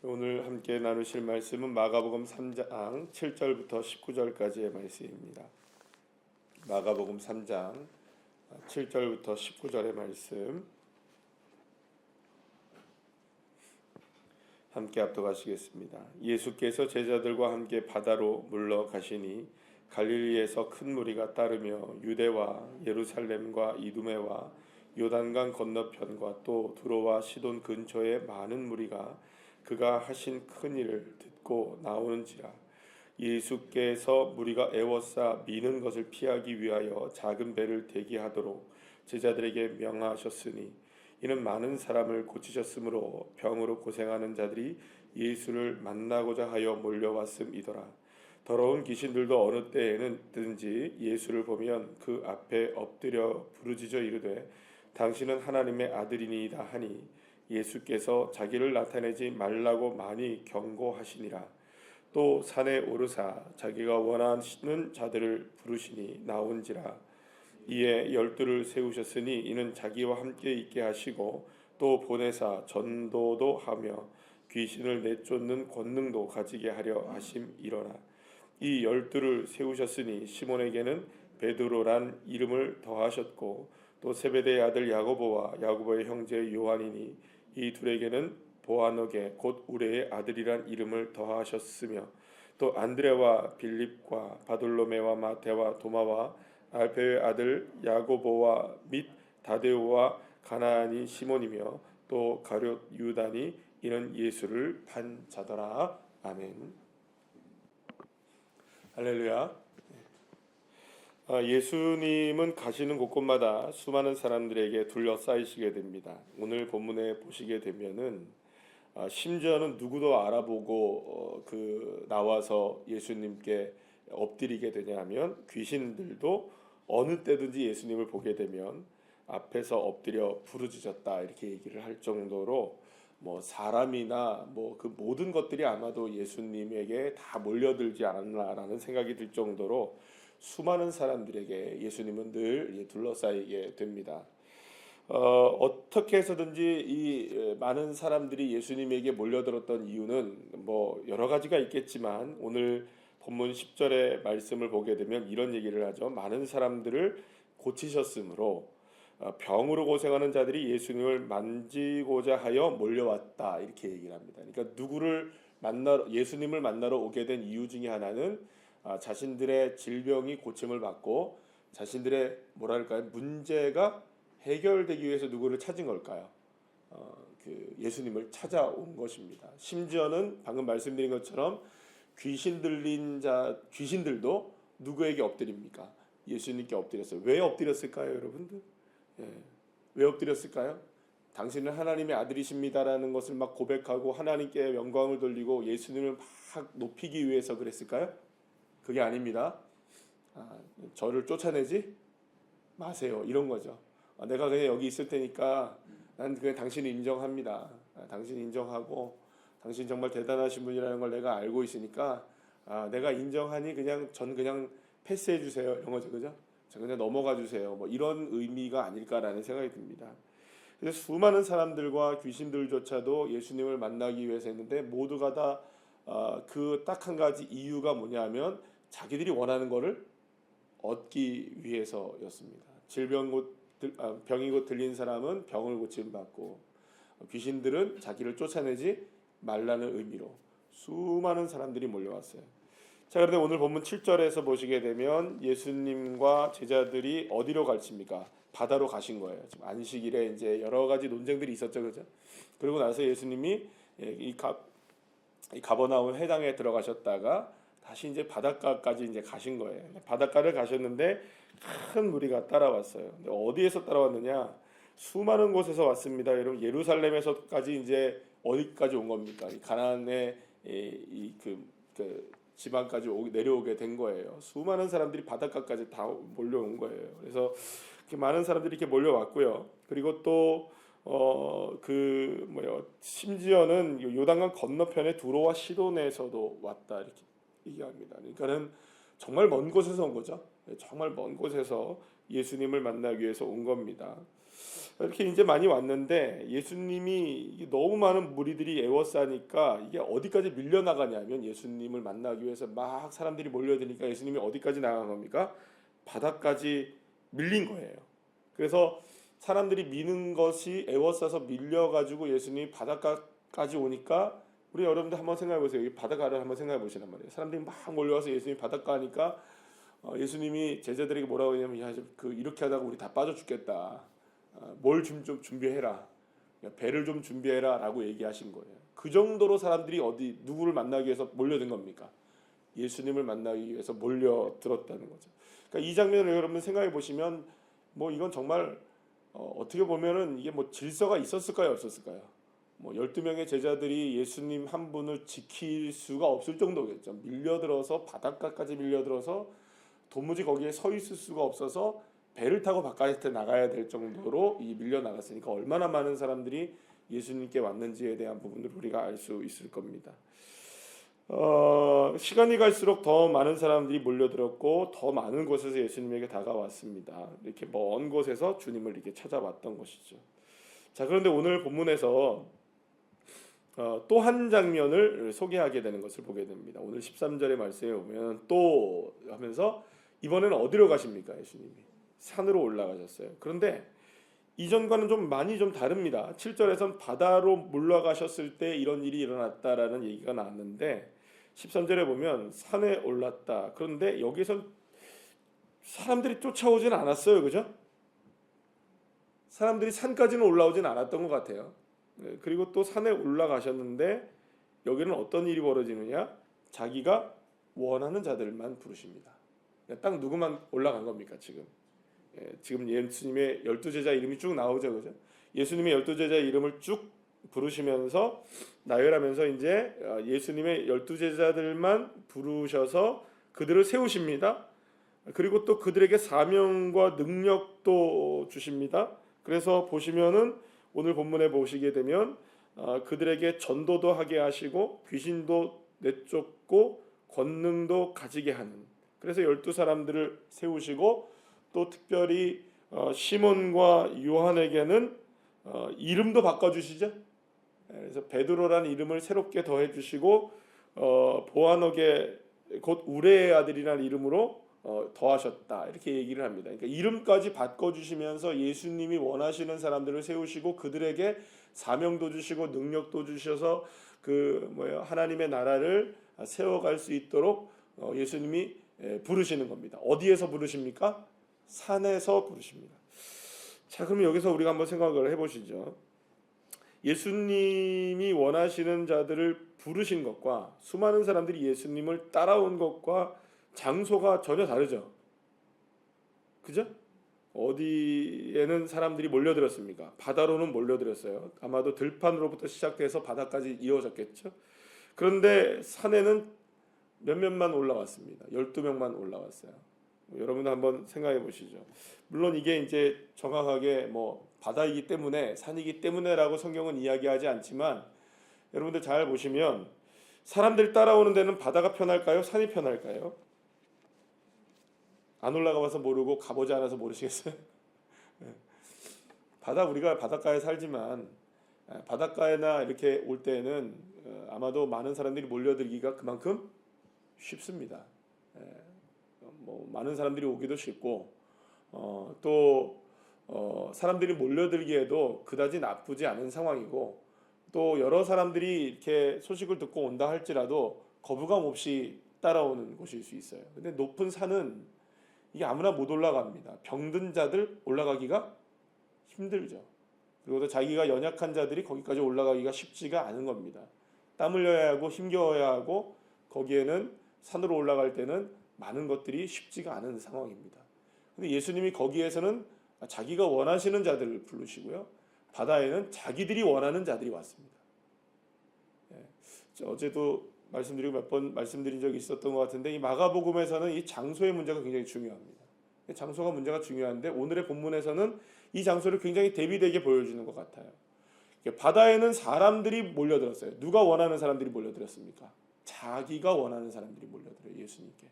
오늘 함께 나누실 말씀은 마가복음 3장 7절부터 19절까지의 말씀입니다. 마가복음 3장 7절부터 19절의 말씀 함께 합독하시겠습니다. 예수께서 제자들과 함께 바다로 물러가시니 갈릴리에서 큰 무리가 따르며 유대와 예루살렘과 이두메와 요단강 건너편과 또 두로와 시돈 근처에 많은 무리가 그가 하신 큰 일을 듣고 나오는지라. 예수께서 무리가 애워싸 미는 것을 피하기 위하여 작은 배를 대기하도록 제자들에게 명하셨으니 이는 많은 사람을 고치셨으므로 병으로 고생하는 자들이 예수를 만나고자 하여 몰려왔음이더라. 더러운 귀신들도 어느 때에는든지 예수를 보면 그 앞에 엎드려 부르짖어 이르되 당신은 하나님의 아들이니이다 하니 예수께서 자기를 나타내지 말라고 많이 경고하시니라. 또 산에 오르사 자기가 원하시는 자들을 부르시니 나온지라. 이에 12를 세우셨으니 이는 자기와 함께 있게 하시고 또 보내사 전도도 하며 귀신을 내쫓는 권능도 가지게 하려 하심이로라. 이 12를 세우셨으니 시몬에게는 베드로란 이름을 더하셨고 또 세베대의 아들 야고보와 야고보의 형제 요한이니 이 둘에게는 보아너게 곧 우레의 아들이란 이름을 더하셨으며 또 안드레와 빌립과 바돌로메와 마테와 도마와 알페의 아들 야고보와 및 다데오와 가나안인 시몬이며 또 가룟 유다니 이는 예수를 판 자더라. 아멘. 할렐루야. 예수님은 가시는 곳곳마다 수많은 사람들에게 둘러싸이시게 됩니다. 오늘 본문에 보시게 되면은 심지어는 누구도 알아보고 나와서 예수님께 엎드리게 되냐면 귀신들도 어느 때든지 예수님을 보게 되면 앞에서 엎드려 부르짖었다 이렇게 얘기를 할 정도로 뭐 사람이나 뭐 그 모든 것들이 아마도 예수님에게 다 몰려들지 않았나라는 생각이 들 정도로 수많은 사람들에게 예수님은 늘 둘러싸이게 됩니다. 어떻게 해서든지 이 많은 사람들이 예수님에게 몰려들었던 이유는 뭐 여러 가지가 있겠지만 오늘 본문 10절의 말씀을 보게 되면 이런 얘기를 하죠. 많은 사람들을 고치셨으므로 병으로 고생하는 자들이 예수님을 만지고자 하여 몰려왔다 이렇게 얘기를 합니다. 그러니까 예수님을 만나러 오게 된 이유 중에 하나는 자신들의 질병이 고침을 받고 자신들의 문제가 해결되기 위해서 누구를 찾은 걸까요? 예수님을 찾아온 것입니다. 심지어는 방금 말씀드린 것처럼 귀신들도 누구에게 엎드립니까? 예수님께 엎드렸어요. 왜 엎드렸을까요, 여러분들? 왜 엎드렸을까요? 당신은 하나님의 아들이십니다라는 것을 막 고백하고 하나님께 영광을 돌리고 예수님을 막 높이기 위해서 그랬을까요? 그게 아닙니다. 저를 쫓아내지 마세요. 이런 거죠. 내가 그냥 여기 있을 테니까 난 그냥 당신을 인정합니다. 당신 인정하고 당신 정말 대단하신 분이라는 걸 내가 알고 있으니까 내가 인정하니 전 그냥 패스해 주세요. 이런 거죠. 그죠? 저 그냥 넘어가 주세요. 뭐 이런 의미가 아닐까라는 생각이 듭니다. 그래서 수많은 사람들과 귀신들조차도 예수님을 만나기 위해서 했는데 모두가 다 그 딱 한 가지 이유가 뭐냐면 자기들이 원하는 거를 얻기 위해서였습니다. 병이 곧 들린 사람은 병을 고침받고 귀신들은 자기를 쫓아내지 말라는 의미로 수많은 사람들이 몰려왔어요. 자, 그런데 오늘 본문 7절에서 보시게 되면 예수님과 제자들이 어디로 갈십니까? 바다로 가신 거예요. 지금 안식일에 이제 여러 가지 논쟁들이 있었죠, 그죠? 그리고 나서 예수님이 이 가버나움 회당에 들어가셨다가 다시 이제 바닷가까지 이제 가신 거예요. 바닷가를 가셨는데 큰 무리가 따라왔어요. 근데 어디에서 따라왔느냐? 수많은 곳에서 왔습니다. 여러분 예루살렘에서까지 이제 어디까지 온 겁니까? 가나안의 그 지방까지 내려오게 된 거예요. 수많은 사람들이 바닷가까지 다 몰려온 거예요. 그래서 이렇게 많은 사람들이 이렇게 몰려왔고요. 그리고 또 심지어는 요단강 건너편에 두로와 시돈에서도 왔다 이렇게 얘기합니다. 그러니까는 정말 먼 곳에서 온 거죠. 정말 먼 곳에서 예수님을 만나기 위해서 온 겁니다. 이렇게 이제 많이 왔는데 예수님이 너무 많은 무리들이 에워싸니까 이게 어디까지 밀려나가냐면 예수님을 만나기 위해서 막 사람들이 몰려드니까 예수님이 어디까지 나간 겁니까? 바다까지 밀린 거예요. 그래서 사람들이 미는 것이 에워싸서 밀려가지고 예수님이 바닷가까지 오니까 우리 여러분들 한번 생각해 보세요. 이 바닷가를 한번 생각해 보시란 말이에요. 사람들이 막 몰려와서 예수님이 바닷가 하니까 예수님이 제자들에게 뭐라고 하냐면 야, 이렇게 하다가 우리 다 빠져 죽겠다. 뭘 좀 준비해라. 배를 좀 준비해라 라고 얘기하신 거예요. 그 정도로 사람들이 누구를 만나기 위해서 몰려든 겁니까? 예수님을 만나기 위해서 몰려들었다는 거죠. 그러니까 이 장면을 여러분 생각해 보시면 뭐 이건 정말 어떻게 보면은 이게 뭐 질서가 있었을까요, 없었을까요? 뭐 12명의 제자들이 예수님 한 분을 지킬 수가 없을 정도겠죠. 밀려들어서 바닷가까지 밀려들어서 도무지 거기에 서 있을 수가 없어서 배를 타고 바깥에 나가야 될 정도로 밀려 나갔으니까 얼마나 많은 사람들이 예수님께 왔는지에 대한 부분을 우리가 알 수 있을 겁니다. 시간이 갈수록 더 많은 사람들이 몰려들었고 더 많은 곳에서 예수님에게 다가왔습니다. 이렇게 먼 곳에서 주님을 이렇게 찾아왔던 것이죠. 자, 그런데 오늘 본문에서 또 한 장면을 소개하게 되는 것을 보게 됩니다. 오늘 13절의 말씀에 보면 또 하면서 이번에는 어디로 가십니까? 예수님이 산으로 올라가셨어요. 그런데 이전과는 좀 많이 좀 다릅니다. 7절에선 바다로 물러가셨을 때 이런 일이 일어났다라는 얘기가 나왔는데 13절에 보면 산에 올랐다. 그런데 여기서 사람들이 쫓아오진 않았어요. 그죠? 사람들이 산까지는 올라오진 않았던 것 같아요. 그리고 또 산에 올라가셨는데 여기는 어떤 일이 벌어지느냐? 자기가 원하는 자들만 부르십니다. 딱 누구만 올라간 겁니까 지금? 지금 예수님의 12제자 이름이 쭉 나오죠. 그죠? 예수님의 12제자 이름을 쭉 부르시면서 나열하면서 이제 예수님의 12제자들만 부르셔서 그들을 세우십니다. 그리고 또 그들에게 사명과 능력도 주십니다. 그래서 보시면은 오늘 본문에 보시게 되면 그들에게 전도도 하게 하시고 귀신도 내쫓고 권능도 가지게 하는, 그래서 12사람들을 세우시고 또 특별히 시몬과 요한에게는 이름도 바꿔주시죠. 그래서 베드로라는 이름을 새롭게 더해주시고 보아너게 곧 우레의 아들이라는 이름으로 더하셨다, 이렇게 얘기를 합니다. 그러니까 이름까지 바꿔주시면서 예수님이 원하시는 사람들을 세우시고 그들에게 사명도 주시고 능력도 주셔서 하나님의 나라를 세워갈 수 있도록 예수님이 부르시는 겁니다. 어디에서 부르십니까? 산에서 부르십니다. 자, 그럼 여기서 우리가 한번 생각을 해보시죠. 예수님이 원하시는 자들을 부르신 것과 수많은 사람들이 예수님을 따라온 것과 장소가 전혀 다르죠. 그죠? 어디에는 사람들이 몰려들었습니까? 바다로는 몰려들었어요. 아마도 들판으로부터 시작돼서 바다까지 이어졌겠죠. 그런데 산에는 몇몇만 올라왔습니다. 12명만 올라왔어요. 여러분도 한번 생각해 보시죠. 물론 이게 이제 정확하게 바다이기 때문에 산이기 때문에라고 성경은 이야기하지 않지만 여러분들 잘 보시면 사람들이 따라오는 데는 바다가 편할까요? 산이 편할까요? 안 올라가 봐서 모르고 가보지 않아서 모르시겠어요? 우리가 바닷가에 살지만 바닷가에나 이렇게 올 때는 아마도 많은 사람들이 몰려들기가 그만큼 쉽습니다. 많은 사람들이 오기도 쉽고 또 사람들이 몰려들기에도 그다지 나쁘지 않은 상황이고, 또 여러 사람들이 이렇게 소식을 듣고 온다 할지라도 거부감 없이 따라오는 곳일 수 있어요. 근데 높은 산은 이게 아무나 못 올라갑니다. 병든 자들 올라가기가 힘들죠. 그리고 또 자기가 연약한 자들이 거기까지 올라가기가 쉽지가 않은 겁니다. 땀 흘려야 하고 힘겨워야 하고 거기에는 산으로 올라갈 때는 많은 것들이 쉽지가 않은 상황입니다. 근데 예수님이 거기에서는 자기가 원하시는 자들을 부르시고요, 바다에는 자기들이 원하는 자들이 왔습니다. 어제도 말씀드리고 몇 번 말씀드린 적이 있었던 것 같은데 이 마가복음에서는 이 장소의 문제가 굉장히 중요합니다. 장소가 문제가 중요한데 오늘의 본문에서는 이 장소를 굉장히 대비되게 보여주는 것 같아요. 바다에는 사람들이 몰려들었어요. 누가 원하는 사람들이 몰려들었습니까? 자기가 원하는 사람들이 몰려들어요, 예수님께.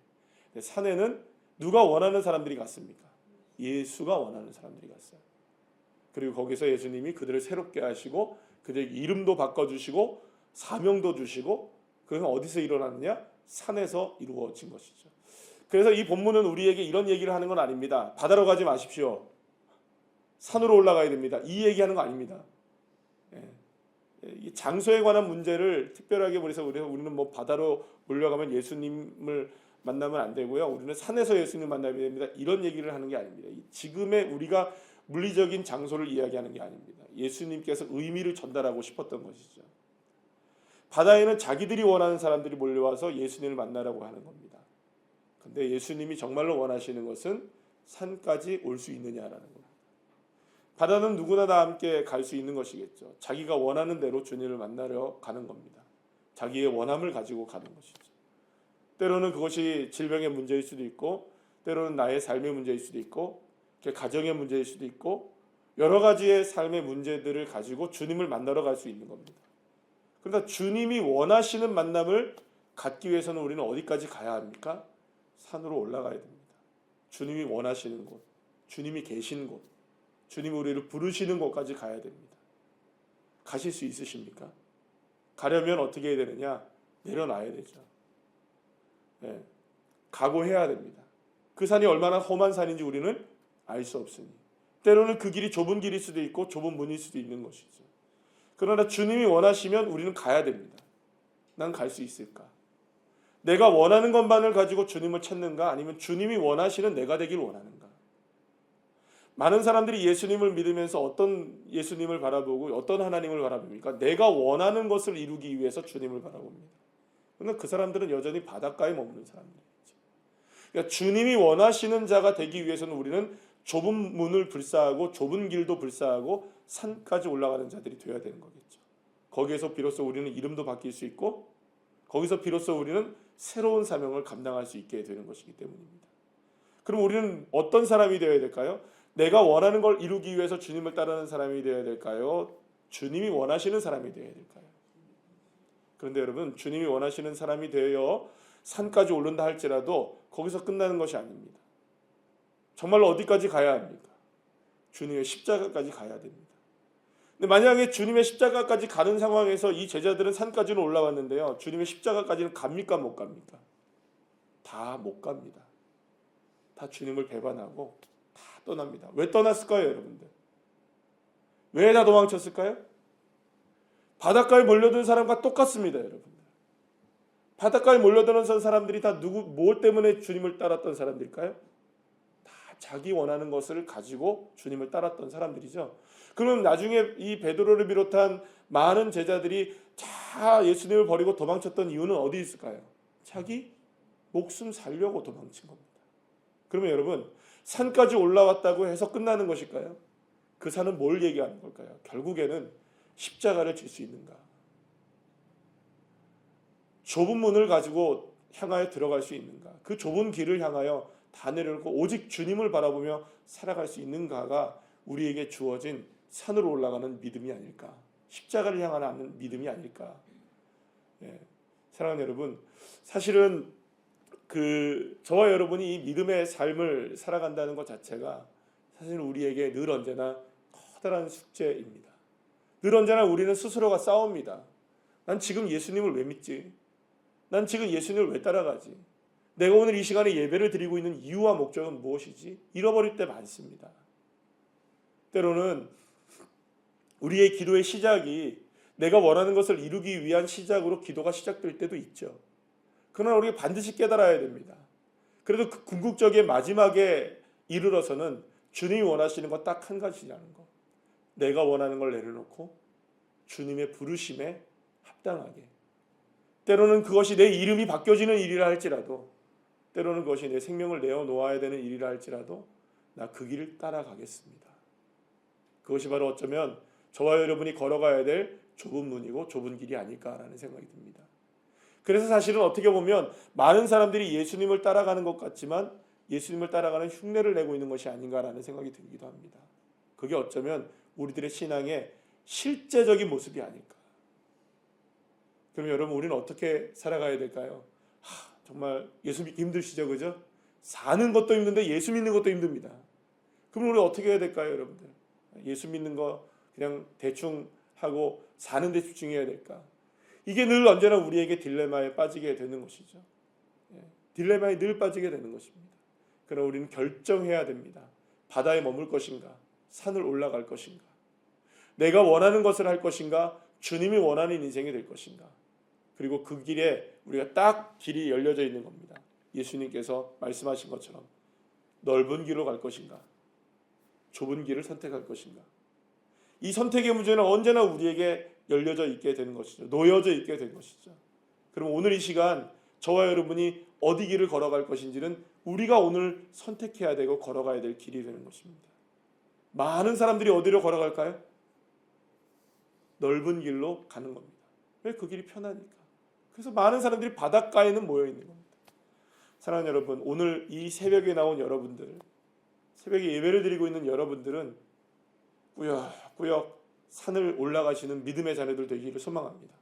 산에는 누가 원하는 사람들이 갔습니까? 예수가 원하는 사람들이 갔어요. 그리고 거기서 예수님이 그들을 새롭게 하시고 그들에게 이름도 바꿔주시고 사명도 주시고, 그것은 어디서 일어났느냐? 산에서 이루어진 것이죠. 그래서 이 본문은 우리에게 이런 얘기를 하는 건 아닙니다. 바다로 가지 마십시오. 산으로 올라가야 됩니다. 이 얘기하는 거 아닙니다. 이 장소에 관한 문제를 특별하게 우리는 뭐 바다로 올라가면 예수님을 만나면 안 되고요. 우리는 산에서 예수님을 만나야 됩니다. 이런 얘기를 하는 게 아닙니다. 지금의 우리가 물리적인 장소를 이야기하는 게 아닙니다. 예수님께서 의미를 전달하고 싶었던 것이죠. 바다에는 자기들이 원하는 사람들이 몰려와서 예수님을 만나라고 하는 겁니다. 근데 예수님이 정말로 원하시는 것은 산까지 올 수 있느냐라는 겁니다. 바다는 누구나 다 함께 갈 수 있는 것이겠죠. 자기가 원하는 대로 주님을 만나러 가는 겁니다. 자기의 원함을 가지고 가는 것이죠. 때로는 그것이 질병의 문제일 수도 있고, 때로는 나의 삶의 문제일 수도 있고, 가정의 문제일 수도 있고, 여러 가지의 삶의 문제들을 가지고 주님을 만나러 갈 수 있는 겁니다. 그러나 주님이 원하시는 만남을 갖기 위해서는 우리는 어디까지 가야 합니까? 산으로 올라가야 됩니다. 주님이 원하시는 곳, 주님이 계신 곳, 주님이 우리를 부르시는 곳까지 가야 됩니다. 가실 수 있으십니까? 가려면 어떻게 해야 되느냐? 내려놔야 되죠. 각오해야 됩니다. 그 산이 얼마나 험한 산인지 우리는 알 수 없으니, 때로는 그 길이 좁은 길일 수도 있고 좁은 문일 수도 있는 것이죠. 그러나 주님이 원하시면 우리는 가야 됩니다. 난 갈 수 있을까? 내가 원하는 것만을 가지고 주님을 찾는가? 아니면 주님이 원하시는 내가 되길 원하는가? 많은 사람들이 예수님을 믿으면서 어떤 예수님을 바라보고 어떤 하나님을 바라봅니까? 내가 원하는 것을 이루기 위해서 주님을 바라봅니다. 그러나 그 사람들은 여전히 바닷가에 머무는 사람들이죠. 그러니까 주님이 원하시는 자가 되기 위해서는 우리는 좁은 문을 불사하고 좁은 길도 불사하고 산까지 올라가는 자들이 되어야 되는 거겠죠. 거기에서 비로소 우리는 이름도 바뀔 수 있고, 거기서 비로소 우리는 새로운 사명을 감당할 수 있게 되는 것이기 때문입니다. 그럼 우리는 어떤 사람이 되어야 될까요? 내가 원하는 걸 이루기 위해서 주님을 따르는 사람이 되어야 될까요? 주님이 원하시는 사람이 되어야 될까요? 그런데 여러분, 주님이 원하시는 사람이 되어 산까지 오른다 할지라도 거기서 끝나는 것이 아닙니다. 정말로 어디까지 가야 합니까? 주님의 십자가까지 가야 됩니다. 근데 만약에 주님의 십자가까지 가는 상황에서 이 제자들은 산까지는 올라왔는데요, 주님의 십자가까지는 갑니까 못 갑니까? 다 못 갑니다. 다 주님을 배반하고 다 떠납니다. 왜 떠났을까요, 여러분들? 왜 다 도망쳤을까요? 바닷가에 몰려든 사람과 똑같습니다, 여러분들. 바닷가에 몰려드는 사람들이 다 뭘 때문에 주님을 따랐던 사람들일까요? 다 자기 원하는 것을 가지고 주님을 따랐던 사람들이죠. 그럼 나중에 이 베드로를 비롯한 많은 제자들이 다 예수님을 버리고 도망쳤던 이유는 어디 있을까요? 자기 목숨 살려고 도망친 겁니다. 그러면 여러분, 산까지 올라왔다고 해서 끝나는 것일까요? 그 산은 뭘 얘기하는 걸까요? 결국에는 십자가를 질 수 있는가? 좁은 문을 가지고 향하여 들어갈 수 있는가? 그 좁은 길을 향하여 다 내려놓고 오직 주님을 바라보며 살아갈 수 있는가가 우리에게 주어진 산으로 올라가는 믿음이 아닐까? 십자가를 향하는 믿음이 아닐까? 사랑하는 여러분, 사실은 저와 여러분이 이 믿음의 삶을 살아간다는 것 자체가 사실 우리에게 늘 언제나 커다란 숙제입니다. 늘 언제나 우리는 스스로가 싸웁니다. 난 지금 예수님을 왜 믿지? 난 지금 예수님을 왜 따라가지? 내가 오늘 이 시간에 예배를 드리고 있는 이유와 목적은 무엇이지? 잃어버릴 때 많습니다. 때로는 우리의 기도의 시작이 내가 원하는 것을 이루기 위한 시작으로 기도가 시작될 때도 있죠. 그러나 우리가 반드시 깨달아야 됩니다. 그래도 그 궁극적인 마지막에 이르러서는 주님이 원하시는 건 딱 한 가지라는 거. 내가 원하는 걸 내려놓고 주님의 부르심에 합당하게. 때로는 그것이 내 이름이 바뀌어지는 일이라 할지라도, 때로는 그것이 내 생명을 내어놓아야 되는 일이라 할지라도 나 그 길을 따라가겠습니다. 그것이 바로 어쩌면 저와 여러분이 걸어가야 될 좁은 문이고 좁은 길이 아닐까라는 생각이 듭니다. 그래서 사실은 어떻게 보면 많은 사람들이 예수님을 따라가는 것 같지만 예수님을 따라가는 흉내를 내고 있는 것이 아닌가라는 생각이 들기도 합니다. 그게 어쩌면 우리들의 신앙의 실제적인 모습이 아닐까. 그럼 여러분, 우리는 어떻게 살아가야 될까요? 정말 예수 믿기 힘드시죠, 그죠? 사는 것도 힘든데 예수 믿는 것도 힘듭니다. 그럼 우리 어떻게 해야 될까요, 여러분들? 예수 믿는 거 그냥 대충 하고 사는 데 집중해야 될까? 이게 늘 언제나 우리에게 딜레마에 빠지게 되는 것이죠. 딜레마에 늘 빠지게 되는 것입니다. 그러나 우리는 결정해야 됩니다. 바다에 머물 것인가? 산을 올라갈 것인가? 내가 원하는 것을 할 것인가? 주님이 원하는 인생이 될 것인가? 그리고 그 길에 우리가 딱 길이 열려져 있는 겁니다. 예수님께서 말씀하신 것처럼 넓은 길로 갈 것인가? 좁은 길을 선택할 것인가? 이 선택의 문제는 언제나 우리에게 열려져 있게 되는 것이죠. 놓여져 있게 되는 것이죠. 그럼 오늘 이 시간 저와 여러분이 어디 길을 걸어갈 것인지는 우리가 오늘 선택해야 되고 걸어가야 될 길이 되는 것입니다. 많은 사람들이 어디로 걸어갈까요? 넓은 길로 가는 겁니다. 왜? 그 길이 편하니까. 그래서 많은 사람들이 바닷가에는 모여 있는 겁니다. 사랑하는 여러분, 오늘 이 새벽에 나온 여러분들, 새벽에 예배를 드리고 있는 여러분들은 꾸역꾸역 산을 올라가시는 믿음의 자녀들 되기를 소망합니다.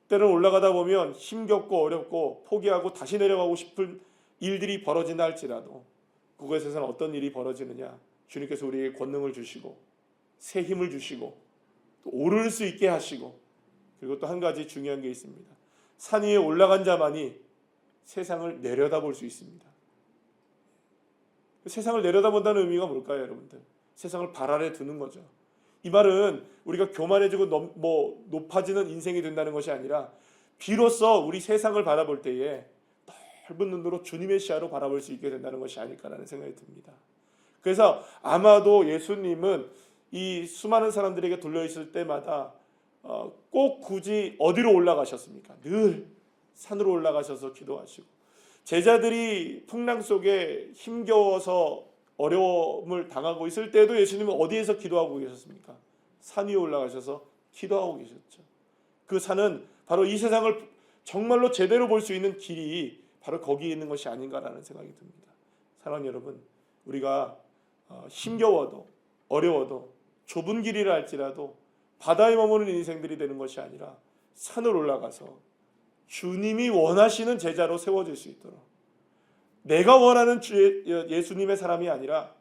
때는 올라가다 보면 힘겹고 어렵고 포기하고 다시 내려가고 싶은 일들이 벌어진다 할지라도 그곳에서는 어떤 일이 벌어지느냐, 주님께서 우리에게 권능을 주시고 새 힘을 주시고 또 오를 수 있게 하시고, 그리고 또 한 가지 중요한 게 있습니다. 산 위에 올라간 자만이 세상을 내려다볼 수 있습니다. 세상을 내려다본다는 의미가 뭘까요, 여러분들? 세상을 발 아래 두는 거죠. 이 말은 우리가 교만해지고 높아지는 인생이 된다는 것이 아니라 비로소 우리 세상을 바라볼 때에 넓은 눈으로 주님의 시야로 바라볼 수 있게 된다는 것이 아닐까라는 생각이 듭니다. 그래서 아마도 예수님은 이 수많은 사람들에게 둘러있을 때마다 꼭 굳이 어디로 올라가셨습니까? 늘 산으로 올라가셔서 기도하시고, 제자들이 풍랑 속에 힘겨워서 어려움을 당하고 있을 때도 예수님은 어디에서 기도하고 계셨습니까? 산 위에 올라가셔서 기도하고 계셨죠. 그 산은 바로 이 세상을 정말로 제대로 볼 수 있는 길이 바로 거기에 있는 것이 아닌가라는 생각이 듭니다. 사랑하는 여러분, 우리가 힘겨워도 어려워도 좁은 길이라 할지라도 바다에 머무는 인생들이 되는 것이 아니라 산을 올라가서 주님이 원하시는 제자로 세워질 수 있도록, 내가 원하는 예수님의 사람이 아니라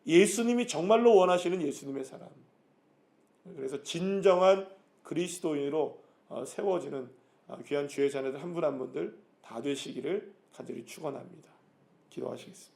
예수님이 정말로 원하시는 예수님의 사람, 그래서 진정한 그리스도인으로 세워지는 귀한 주의 자녀들 한 분 한 분들 다 되시기를 간절히 축원합니다. 기도하시겠습니다.